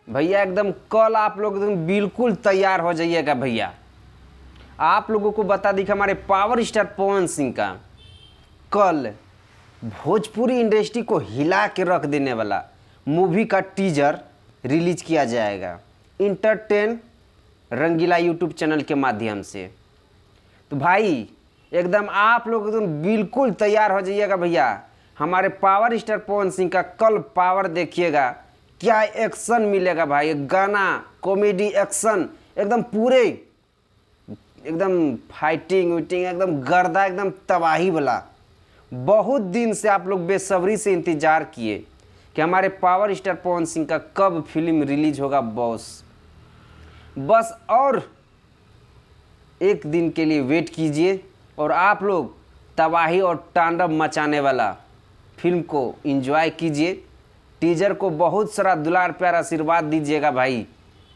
भैया एकदम कल आप लोग एकदम बिल्कुल तैयार हो जाइएगा भैया। आप लोगों को बता दी कि हमारे पावर स्टार पवन सिंह का कल भोजपुरी इंडस्ट्री को हिला के रख देने वाला मूवी का टीजर रिलीज किया जाएगा इंटरटेन रंगीला यूट्यूब चैनल के माध्यम से। तो भाई एकदम आप लोग एकदम बिल्कुल तैयार हो जाइएगा भैया। हमारे पावर स्टार पवन सिंह का कल पावर देखिएगा, क्या एक्शन मिलेगा भाई। गाना, कॉमेडी, एक्शन एकदम पूरे एकदम फाइटिंग विटिंग एकदम गर्दा एकदम तबाही वाला। बहुत दिन से आप लोग बेसब्री से इंतजार किए कि हमारे पावर स्टार पवन सिंह का कब फिल्म रिलीज होगा बॉस। बस और एक दिन के लिए वेट कीजिए और आप लोग तबाही और तांडव मचाने वाला फिल्म को एंजॉय कीजिए। टीजर को बहुत सारा दुलार प्यार आशीर्वाद दीजिएगा भाई।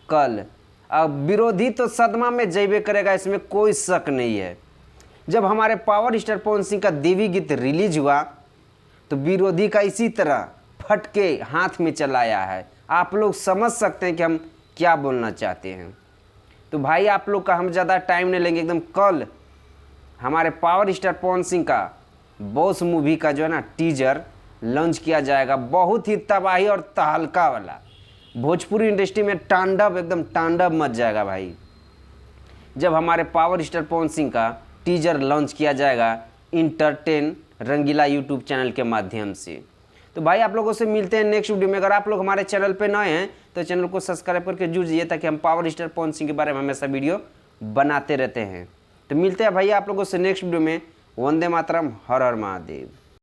कल अब विरोधी तो सदमा में जैबे करेगा, इसमें कोई शक नहीं है। जब हमारे पावर स्टार पवन सिंह का देवी गीत रिलीज हुआ तो विरोधी का इसी तरह फटके हाथ में चलाया है। आप लोग समझ सकते हैं कि हम क्या बोलना चाहते हैं। तो भाई आप लोग का हम ज़्यादा टाइम नहीं लेंगे। एकदम कल हमारे पावर स्टार पवन सिंह का बॉस मूवी का जो है ना टीजर लॉन्च किया जाएगा। बहुत ही तबाही और तहलका वाला भोजपुरी इंडस्ट्री में तांडव एकदम तांडव मच जाएगा भाई जब हमारे पावर स्टार पवन सिंह का टीजर लॉन्च किया जाएगा इंटरटेन रंगीला यूट्यूब चैनल के माध्यम से। तो भाई आप लोगों से मिलते हैं नेक्स्ट वीडियो में। अगर आप लोग हमारे चैनल पे नए हैं तो चैनल को सब्सक्राइब करके जुड़ जाइए ताकि हम पावर स्टार पवन सिंह के बारे में हमेशा वीडियो बनाते रहते हैं। तो मिलते हैं भैया आप लोगों से नेक्स्ट वीडियो में। वंदे मातरम, हर हर महादेव।